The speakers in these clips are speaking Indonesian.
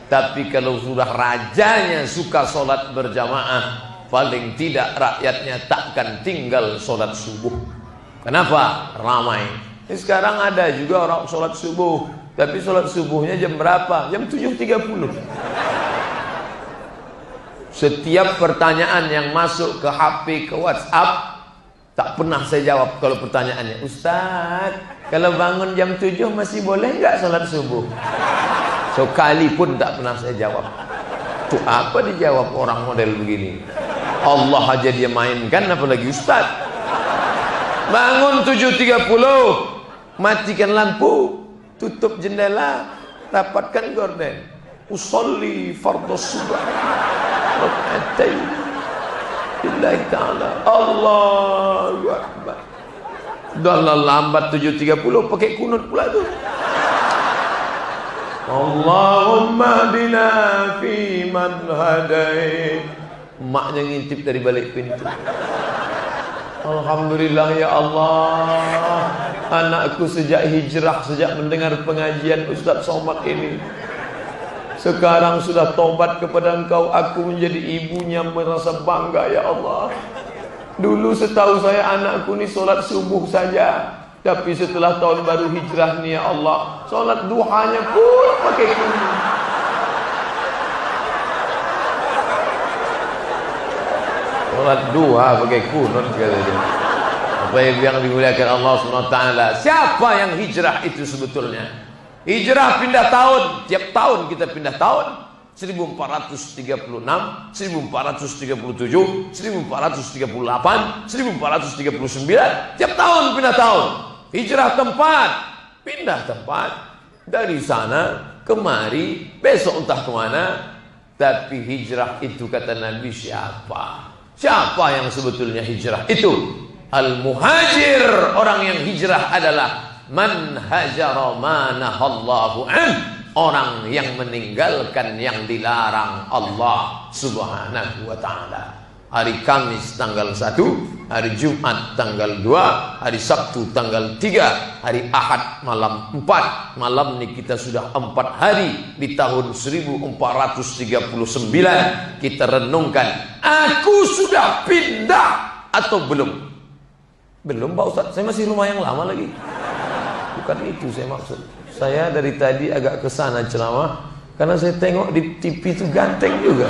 Tapi kalau sudah rajanya suka sholat berjamaah, paling tidak rakyatnya takkan tinggal sholat subuh. Kenapa? Ramai. Sekarang ada juga orang sholat subuh, tapi sholat subuhnya jam berapa? Jam 7.30. Setiap pertanyaan yang masuk ke HP, ke WhatsApp, tak pernah saya jawab kalau pertanyaannya, Ustaz, kalau bangun jam 7 masih boleh nggak sholat subuh? Sekali pun tak pernah saya jawab. Tuh apa dijawab orang model begini? Allah aja dia mainkan, apalagi Ustaz. Bangun 7.30, matikan lampu, tutup jendela, rapatkan gorden. Usolli fardhu subuh rakaatain lillahi ta'ala. Allahu akbar. Dah lambat 7.30 pakai kunut pula tuh. Allahumma bina fi man hadait. Maknya ngintip dari balik pintu. Alhamdulillah ya Allah, anakku sejak hijrah, sejak mendengar pengajian Ustaz Somad ini, sekarang sudah tobat kepada Engkau. Aku menjadi ibunya, merasa bangga ya Allah. Dulu setahu saya anakku ini sholat subuh saja, tapi setelah tahun baru hijrah nih ya Allah, sholat duhanya pun pakai kunut. Sholat duha pakai kunut katanya. Apa yang dimuliakan Allah SWT. Siapa yang hijrah itu sebetulnya? Hijrah pindah tahun. Tiap tahun kita pindah tahun. 1436, 1437, 1438, 1439. Tiap tahun pindah tahun. Hijrah tempat, pindah tempat. Dari sana kemari, besok entah kemana. Tapi hijrah itu kata Nabi siapa? Siapa yang sebetulnya hijrah itu? Al-muhajir, orang yang hijrah adalah man hajara ma nahallahu an, orang yang meninggalkan yang dilarang Allah Subhanahu wa taala. Hari Kamis tanggal 1, hari Jumat tanggal 2, hari Sabtu tanggal 3, hari Ahad malam 4. Malam ini kita sudah 4 hari di tahun 1439. Kita renungkan, aku sudah pindah atau belum? Belum Pak Ustaz, saya masih lumayan lama lagi. Bukan itu saya maksud. Saya dari tadi agak kesana ceramah karena saya tengok di TV itu ganteng juga.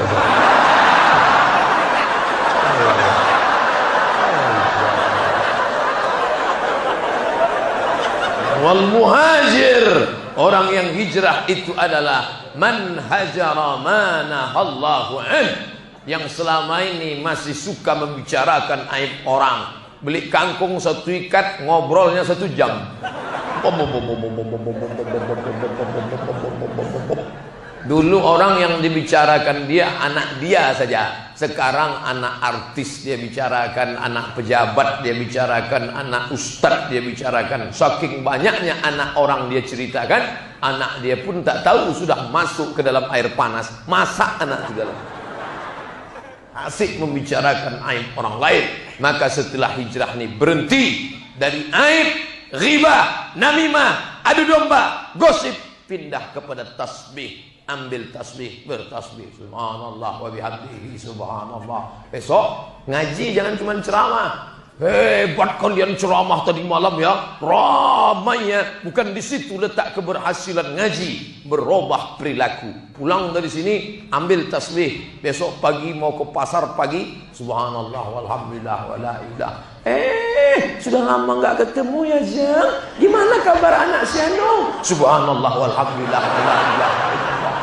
Wal muhajir, orang yang hijrah itu adalah man hajara ma nahallahu an, yang selama ini masih suka membicarakan aib orang. Beli kangkung 1 ikat, ngobrolnya 1 jam. Dulu orang yang dibicarakan dia anak dia saja. Sekarang anak artis dia bicarakan, anak pejabat dia bicarakan, anak ustadz dia bicarakan. Saking banyaknya anak orang dia ceritakan, anak dia pun tak tahu sudah masuk ke dalam air panas. Masak anak segala. Asik membicarakan aib orang lain. Maka setelah hijrah ini berhenti dari aib, ghibah, namimah, adu domba, gosip, pindah kepada tasbih. Ambil tasbih, bertasbih, subhanallah wa bihamdihi, subhanallah. Besok ngaji jangan cuma ceramah. Hebat kalian ceramah tadi malam ya, ramainya. Bukan di situ letak keberhasilan ngaji, berubah perilaku. Pulang dari sini ambil tasbih, besok pagi mau ke pasar pagi, subhanallah walhamdulillah wala ilah. Sudah lama nggak ketemu ya Jang. Gimana kabar anak si Andong? Subhanallah walhamdulillah wala ilaha illallah.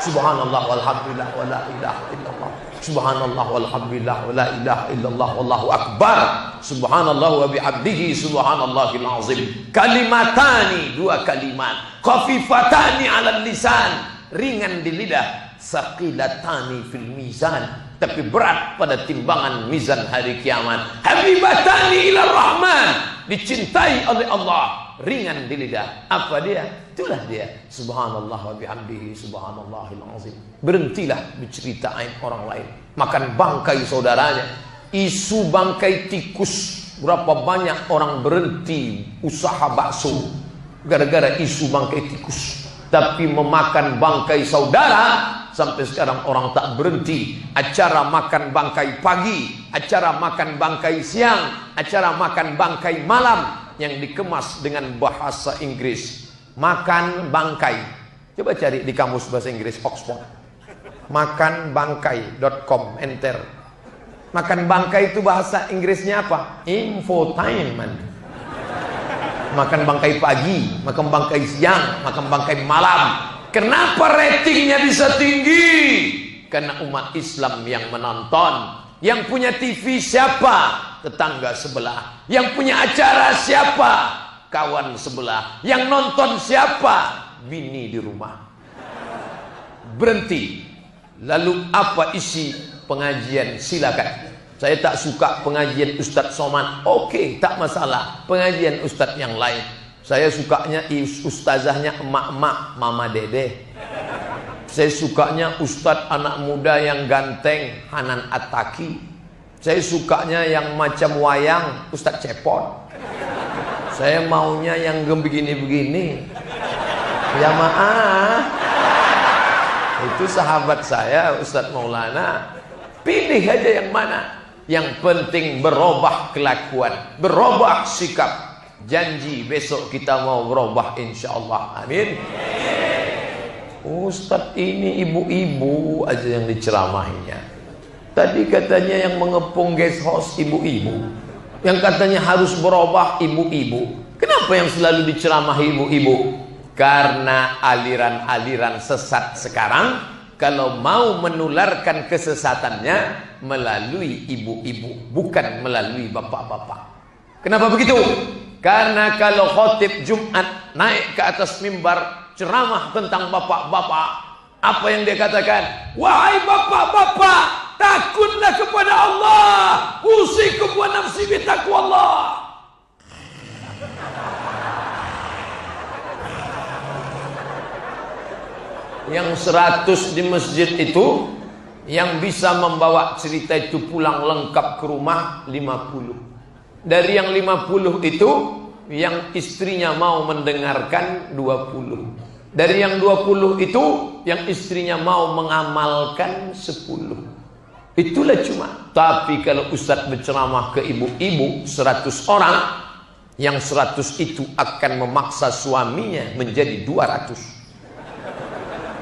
Subhanallah walhamdulillah wala ilaha illallah. Subhanallah walhamdulillah wala ilaha illallah wallahu akbar. Subhanallah wa bihamdihi subhanallahil azim. Kalimatani, 2 kalimat. Khafifatani 'alal lisan, ringan di lidah. Saqilatani fil mizan, tapi berat pada timbangan mizan hari kiamat. Habibatani ila rahman, dicintai oleh Allah, ringan di lidah. Apa dia? Itulah dia. Subhanallah wa bihamdihi subhanallahil azim. Berhentilah bercerita aib orang lain, makan bangkai saudaranya. Isu bangkai tikus, berapa banyak orang berhenti usaha bakso gara-gara isu bangkai tikus. tapi memakan bangkai saudara. Sampai sekarang orang tak berhenti. Acara makan bangkai pagi, acara makan bangkai siang, acara makan bangkai malam yang dikemas dengan bahasa Inggris. Makan bangkai. Coba cari di kamus bahasa Inggris Oxford. Makanbangkai.com, enter. Makan bangkai itu bahasa Inggrisnya apa? Infotainment. Makan bangkai pagi, makan bangkai siang, makan bangkai malam. Kenapa ratingnya bisa tinggi? Karena umat Islam yang menonton. Yang punya TV siapa? Tetangga sebelah. Yang punya acara siapa? Kawan sebelah. Yang nonton siapa? Bini di rumah. Berhenti. Lalu apa isi pengajian? Silakan. Saya tak suka pengajian Ustadz Somad. Oke, tak masalah. Pengajian Ustadz yang lain. Saya sukanya ustazahnya emak-emak, mama dede. Saya sukanya ustadz anak muda yang ganteng, Hanan Attaqi. Saya sukanya yang macam wayang, Ustadz Cepot. Saya maunya yang begini-begini. Ya maaf. Itu sahabat saya, Ustadz Maulana. Pilih aja yang mana. Yang penting berubah kelakuan, berubah sikap. Janji besok kita mau berubah insyaallah. Amin. Ustadz ini ibu-ibu aja yang diceramahinya. Tadi katanya yang mengepung guest house ibu-ibu. Yang katanya harus berubah ibu-ibu. Kenapa yang selalu diceramahi ibu-ibu? Karena aliran-aliran sesat sekarang kalau mau menularkan kesesatannya melalui ibu-ibu, bukan melalui bapak-bapak. Kenapa begitu? Karena kalau khotib Jumat naik ke atas mimbar ceramah tentang bapak-bapak, apa yang dia katakan? Wahai bapak-bapak, takutlah kepada Allah. Usikum wa nafsi bitaqwallah. Yang 100 di masjid itu, yang bisa membawa cerita itu pulang lengkap ke rumah 50. Dari yang 50 itu, yang istrinya mau mendengarkan 20. Dari yang 20 itu, yang istrinya mau mengamalkan 10. Itulah cuma. Tapi kalau Ustadz berceramah ke ibu-ibu 100 orang, yang 100 itu akan memaksa suaminya menjadi 200.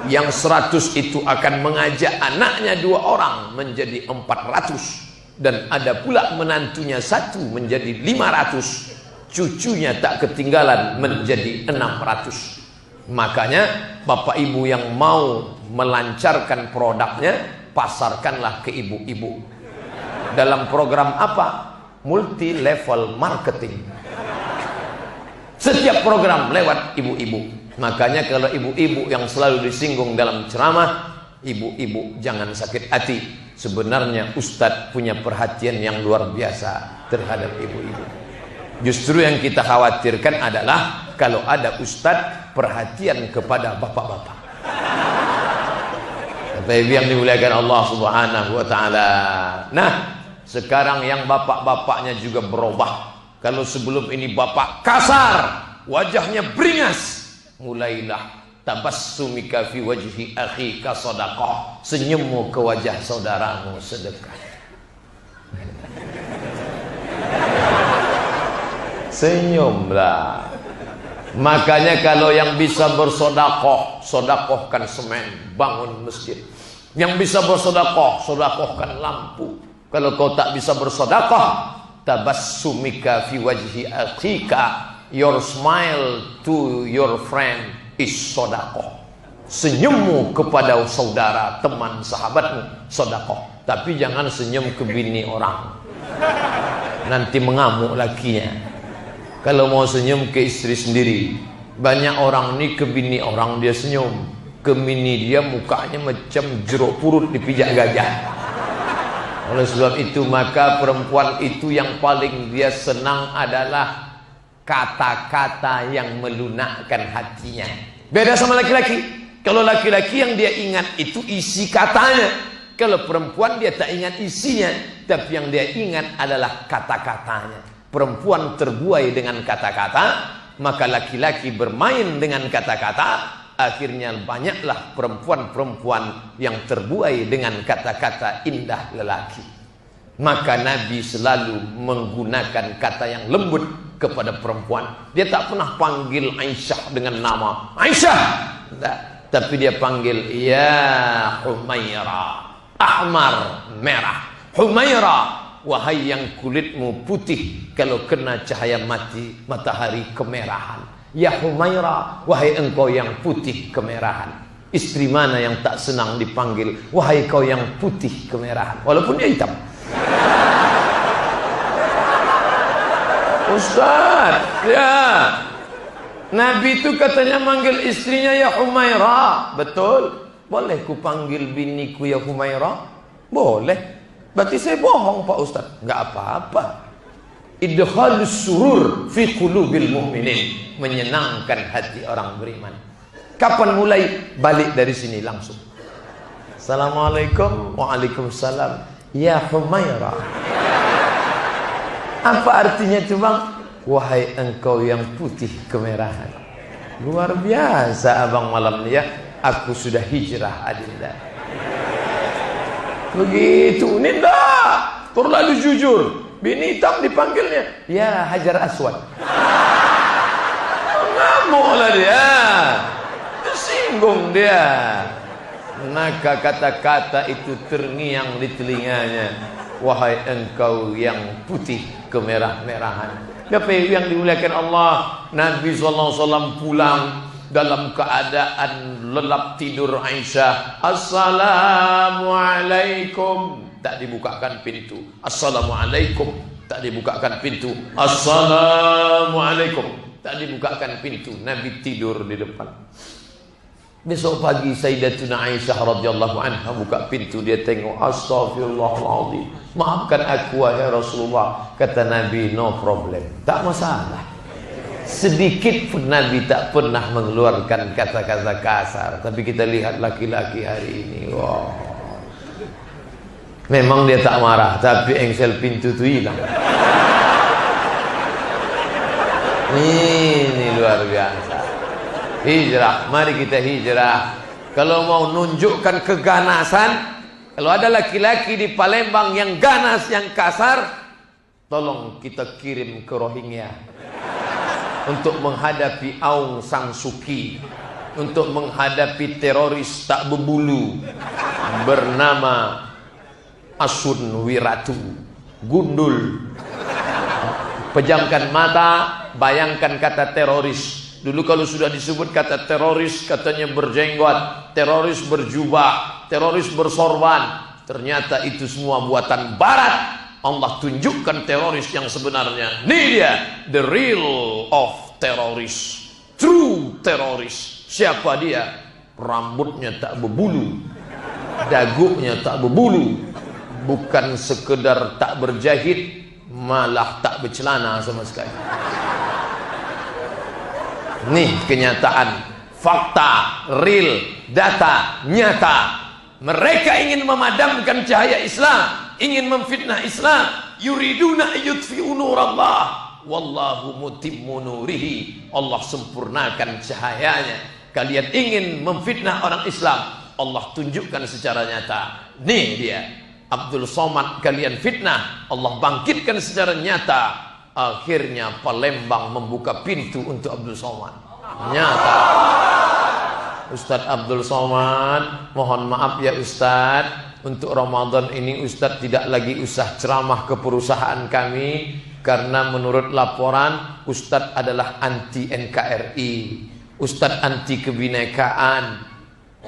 Yang 100 itu akan mengajak anaknya 2 orang menjadi 400. Dan ada pula menantunya 1 menjadi 500. Cucunya tak ketinggalan menjadi 600. Makanya bapak ibu yang mau melancarkan produknya, pasarkanlah ke ibu-ibu. Dalam program apa? Multi level marketing. Setiap program lewat ibu-ibu. Makanya kalau ibu-ibu yang selalu disinggung dalam ceramah, ibu-ibu jangan sakit hati. Sebenarnya Ustadz punya perhatian yang luar biasa terhadap ibu-ibu. Justru yang kita khawatirkan adalah kalau ada Ustadz perhatian kepada bapak-bapak. Bapak Ibu yang dimuliakan Allah Subhanahu wa taala. Nah, sekarang yang bapak-bapaknya juga berubah. Kalau sebelum ini bapak kasar, wajahnya beringas, mulailah tabassumika fi wajhi akhika sadaqah. Senyummu ke wajah saudaramu sedekah. Senyumlah. Makanya kalau yang bisa bersedekah, sedekahkan semen, bangun masjid. Yang bisa bersedekah, sedekahkan lampu. Kalau kau tak bisa bersedekah, tabassumika fi wajhi akhika, your smile to your friend is sedekah. Senyummu kepada saudara, teman, sahabatmu sedekah. Tapi jangan senyum ke bini orang, nanti mengamuk lakinya. Kalau mau senyum ke istri sendiri. Banyak orang nih ke bini orang dia senyum, ke bini dia mukanya macam jeruk purut dipijak gajah. Oleh sebab itu maka perempuan itu yang paling dia senang adalah kata-kata yang melunakkan hatinya. Beda sama laki-laki. Kalau laki-laki yang dia ingat itu isi katanya. Kalau perempuan dia tak ingat isinya, tapi yang dia ingat adalah kata-katanya. Perempuan terbuai dengan kata-kata, maka laki-laki bermain dengan kata-kata akhirnya banyaklah perempuan-perempuan yang terbuai dengan kata-kata indah lelaki. Maka Nabi selalu menggunakan kata yang lembut kepada perempuan. Dia tak pernah panggil Aisyah dengan nama Aisyah, tidak. Tapi dia panggil ya Humaira, ahmar, merah. Humaira, wahai yang kulitmu putih kalau kena cahaya matahari kemerahan. Ya Humaira, wahai engkau yang putih kemerahan. Istri mana yang tak senang dipanggil wahai kau yang putih kemerahan, walaupun dia hitam. Ustaz, ya, Nabi itu katanya manggil istrinya ya Humaira. Betul. Boleh ku panggil biniku ya Humaira? Boleh. Berarti saya bohong Pak Ustaz? Enggak apa-apa. Idkhalus surur fi qulubil mu'minin, menyenangkan hati orang beriman. Kapan mulai? Balik dari sini langsung. Assalamualaikum. Waalaikumsalam. Ya Humaira. Apa artinya itu bang? Wahai engkau yang putih kemerahan. Luar biasa abang malam ni ya. Aku sudah hijrah adinda. Begitu. Ini enggak terlalu jujur. Bini hitam dipanggilnya ya Hajar Aswad. Ngamuklah dia, tersinggung dia. Maka kata-kata itu terngiang di telinganya. Wahai engkau yang putih kemerah-merahan. Tapi yang dimuliakan Allah, Nabi SAW pulang dalam keadaan lelap tidur Aisyah. Assalamualaikum. Tak dibukakan pintu. Assalamualaikum. Tak dibukakan pintu. Assalamualaikum. Tak dibukakan pintu. Nabi tidur di depan. Besok pagi Sayyidatuna Aisyah radhiyallahu anha buka pintu, dia tengok, astagfirullahaladzim, maafkan aku wahai Rasulullah. Kata Nabi, no problem, tak masalah. Sedikit pun Nabi tak pernah mengeluarkan kata-kata kasar. Tapi kita lihat laki-laki hari ini, wow, memang dia tak marah, tapi engsel pintu tu hilang. Ini luar biasa. Hijrah, mari kita hijrah. Kalau mau nunjukkan keganasan, kalau ada laki-laki di Palembang yang ganas, yang kasar, tolong kita kirim ke Rohingya untuk menghadapi Aung San Suu Kyi, untuk menghadapi teroris tak berbulu bernama Asun Wiratu. Gundul, pejamkan mata, bayangkan kata teroris. Dulu kalau sudah disebut kata teroris, katanya berjenggot, teroris berjubah, teroris bersorban. Ternyata itu semua buatan barat. Allah tunjukkan teroris yang sebenarnya. Ini dia, the real of teroris, true teroris. Siapa dia? Rambutnya tak berbulu, dagunya tak berbulu, bukan sekedar tak berjahit, malah tak bercelana sama sekali. Nih kenyataan, fakta, real, data, nyata. Mereka ingin memadamkan cahaya Islam, ingin memfitnah Islam. Yuriduna yutfi'u nurallah wallahu mutimmu nurihi. Allah sempurnakan cahayanya. Kalian ingin memfitnah orang Islam, Allah tunjukkan secara nyata. Nih dia, Abdul Somad kalian fitnah, Allah bangkitkan secara nyata. Akhirnya Palembang membuka pintu untuk Abdul Somad. Nyata. Ustadz Abdul Somad, mohon maaf ya Ustadz, untuk Ramadan ini Ustadz tidak lagi usah ceramah ke perusahaan kami, karena menurut laporan Ustadz adalah anti NKRI, Ustadz anti kebinekaan.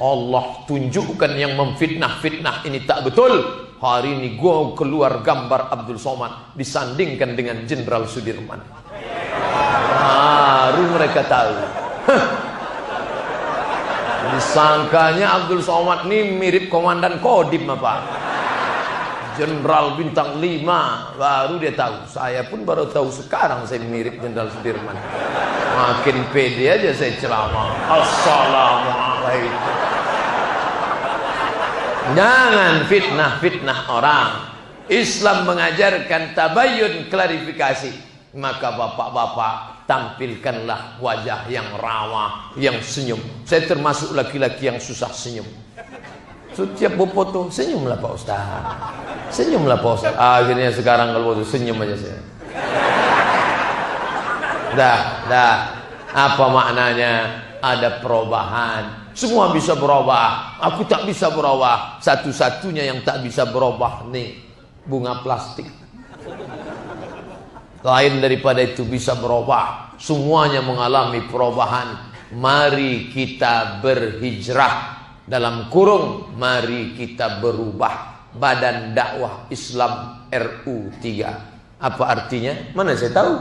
Allah tunjukkan yang memfitnah-fitnah ini tak betul. Hari ini gua keluar gambar Abdul Somad disandingkan dengan Jenderal Sudirman. Baru mereka tahu. Disangkanya Abdul Somad ini mirip Komandan Kodim apa? Jenderal bintang 5. Baru dia tahu. Saya pun baru tahu sekarang saya mirip Jenderal Sudirman. Makin pede aja saya ceramah. Assalamualaikum. Jangan fitnah-fitnah orang. Islam mengajarkan tabayyun, klarifikasi. Maka bapak-bapak, tampilkanlah wajah yang ramah, yang senyum. Saya termasuk laki-laki yang susah senyum. Setiap berfoto, senyumlah Pak Ustaz. Senyumlah Pak Ustaz. Akhirnya sekarang kalau foto, senyum aja saya. Dah. Apa maknanya? Ada perubahan. Semua bisa berubah. Aku tak bisa berubah. Satu-satunya yang tak bisa berubah nih, bunga plastik. Lain daripada itu bisa berubah. Semuanya mengalami perubahan. Mari kita berhijrah. Dalam kurung, mari kita berubah. Badan Dakwah Islam RU 3. Apa artinya? Mana saya tahu.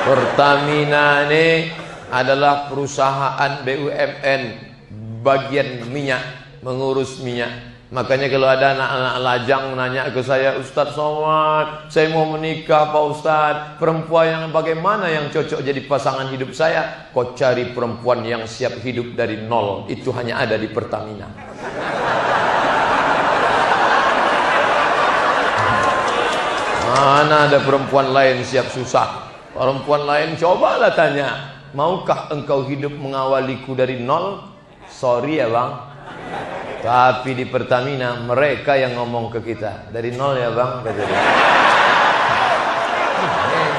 Pertamina ini adalah perusahaan BUMN bagian minyak, mengurus minyak. Makanya kalau ada anak-anak lajang nanya ke saya, Ustadz Somad, saya mau menikah Pak Ustadz, perempuan yang bagaimana yang cocok jadi pasangan hidup saya? Kau cari perempuan yang siap hidup dari nol. Itu hanya ada di Pertamina. Mana ada perempuan lain siap susah? Perempuan lain cobalah tanya, maukah engkau hidup mengawaliku dari nol? Sorry ya bang, tapi di Pertamina mereka yang ngomong ke kita dari nol ya bang.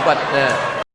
Hebatnya.